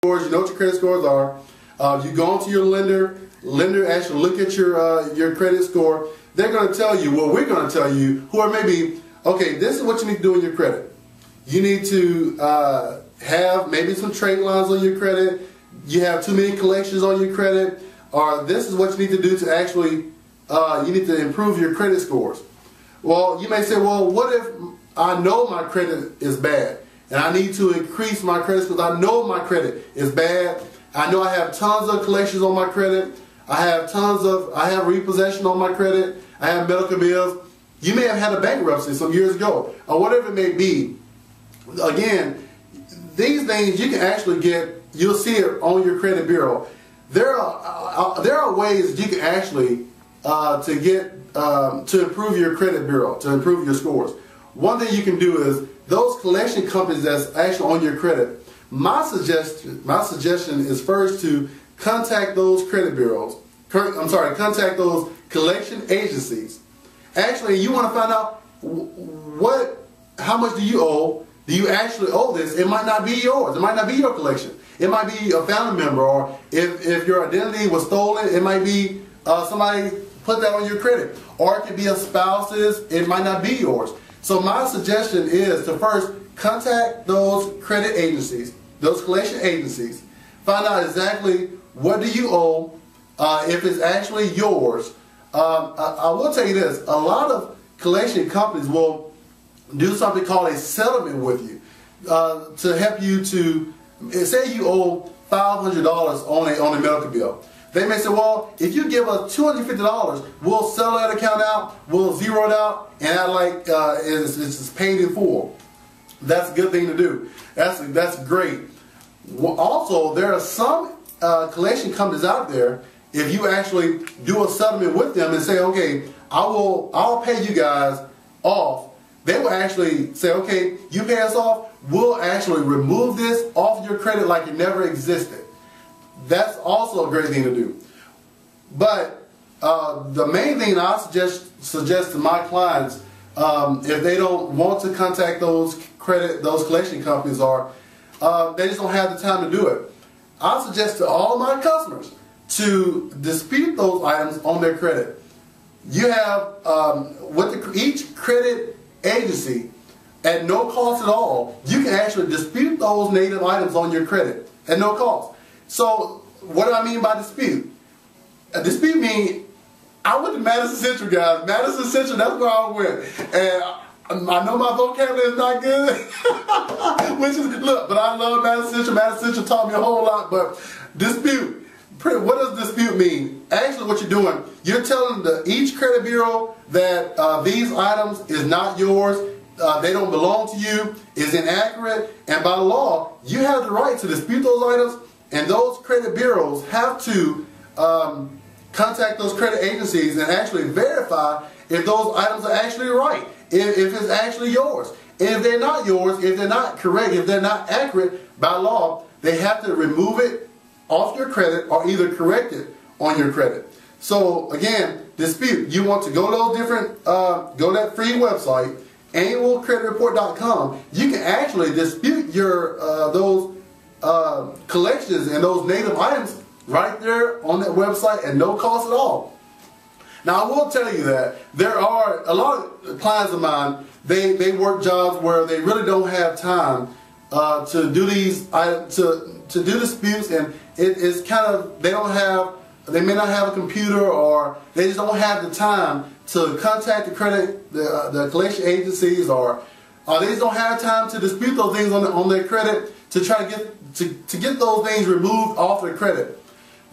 scores, you know what your credit scores are. You go into your lender actually look at your credit score. They're going to tell you, well, we're going to tell you, who are maybe, okay, this is what you need to do in your credit. You need to have maybe some trade lines on your credit. You have too many collections on your credit. Or this is what you need to do to actually, you need to improve your credit scores. Well, you may say, well, what if I know my credit is bad and I need to increase my credit scores? I know my credit is bad. I know I have tons of collections on my credit. I have repossession on my credit. I have medical bills. You may have had a bankruptcy some years ago, or whatever it may be. Again, these things you can actually get, you'll see it on your credit bureau. There are ways you can actually to improve your credit bureau, to improve your scores. One thing you can do is those collection companies that's actually on your credit. My suggestion is first to contact those credit bureaus. Contact those collection agencies. Actually, you want to find out how much do you owe? Do you actually owe this? It might not be yours. It might not be your collection. It might be a family member, or if your identity was stolen, it might be somebody put that on your credit. Or it could be a spouse's. It might not be yours. So my suggestion is to first contact those credit agencies, those collection agencies. Find out exactly what do you owe, if it's actually yours. I will tell you this, a lot of collection companies will do something called a settlement with you to help you to, say you owe $500 on a medical bill. They may say, well, if you give us $250, we'll settle that account out, we'll zero it out, and act like it's paid in full. That's a good thing to do. That's great. Also, there are some collection companies out there, if you actually do a settlement with them and say, okay, I'll pay you guys off, they will actually say, okay, you pay us off, we'll actually remove this off your credit like it never existed. That's also a great thing to do. But the main thing I suggest to my clients, if they don't want to contact those collection companies, or they just don't have the time to do it, I suggest to all of my customers to dispute those items on their credit. You have, with each credit agency, at no cost at all, you can actually dispute those native items on your credit at no cost. So what do I mean by dispute? A dispute means, I went to Madison Central, guys. Madison Central, that's where I went. And I know my vocabulary is not good, but I love Madison Central. Madison Central taught me a whole lot. But dispute, what does dispute mean? Actually, what you're doing, you're telling each credit bureau that these items is not yours, they don't belong to you, is inaccurate, and by law, you have the right to dispute those items, and those credit bureaus have to contact those credit agencies and actually verify if those items are actually right, if it's actually yours. And if they're not yours, if they're not correct, if they're not accurate, by law, they have to remove it off your credit or either correct it on your credit. So again, dispute. You want to go to those different, go to that free website, annualcreditreport.com. You can actually dispute your those collections and those native items right there on that website at no cost at all. Now, I will tell you that there are a lot of clients of mine, they work jobs where they really don't have time to do these items, to do disputes, and it's kind of, they may not have a computer, or they just don't have the time to contact the collection agencies, or they just don't have time to dispute those things on their credit, to try to get those things removed off their credit.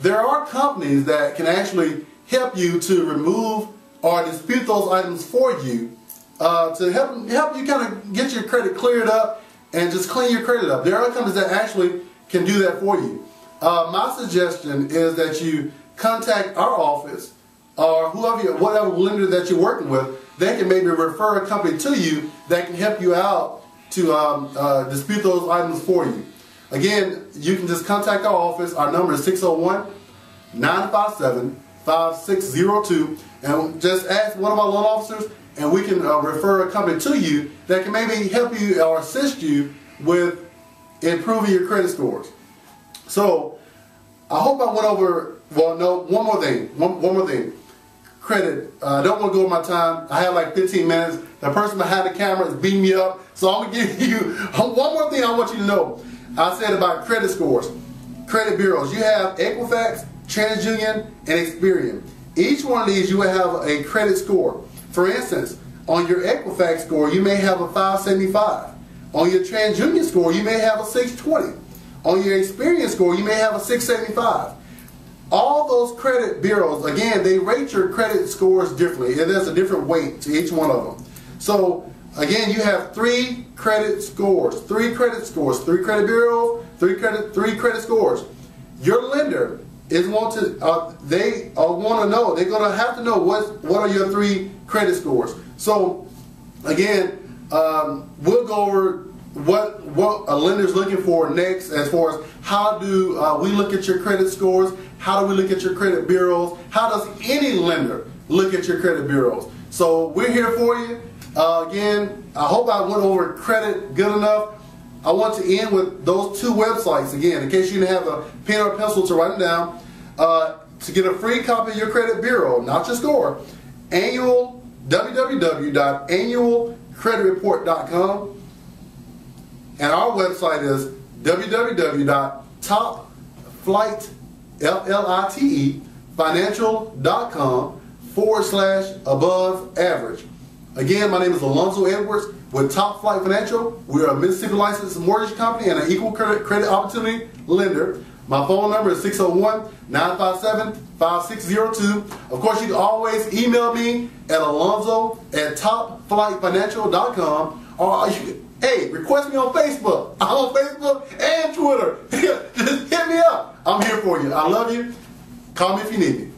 There are companies that can actually help you to remove or dispute those items for you, to help you kind of get your credit cleared up and just clean your credit up. There are companies that actually can do that for you. My suggestion is that you contact our office, or whatever lender that you're working with. They can maybe refer a company to you that can help you out to dispute those items for you. Again, you can just contact our office. Our number is 601-957-5602, and just ask one of our loan officers, and we can refer a company to you that can maybe help you or assist you with improving your credit scores. So I hope I went over, well, no, one more thing. One more thing. Credit. I don't want to go over my time. I have like 15 minutes. The person behind the camera is beating me up. So I'm going to give you one more thing I want you to know. I said about credit scores. Credit bureaus. You have Equifax, TransUnion, and Experian. Each one of these you will have a credit score. For instance, on your Equifax score, you may have a 575. On your TransUnion score, you may have a 620. On your Experian score, you may have a 675. All those credit bureaus, again, they rate your credit scores differently, and there's a different weight to each one of them. So, again, you have 3 credit scores, 3 credit scores, 3 credit bureaus, 3 credit scores. Your lender is want to they're going to have to know what are your 3 credit scores. So, again, we'll go over what a lender is looking for next, as far as how do we look at your credit scores, how do we look at your credit bureaus, how does any lender look at your credit bureaus. So we're here for you. Again, I hope I went over credit good enough. I want to end with those 2 websites again, in case you didn't have a pen or pencil to write them down. To get a free copy of your credit bureau, not your score, www.annualcreditreport.com. And our website is www.topflightfinancial.com/above average. Again, my name is Alonzo Edwards with Top Flight Financial. We are a Mississippi licensed mortgage company and an equal credit opportunity lender. My phone number is 601-957-5602. Of course, you can always email me at alonzo@topflightfinancial.com, or hey, request me on Facebook. I'm on Facebook and Twitter. Just hit me up. I'm here for you. I love you. Call me if you need me.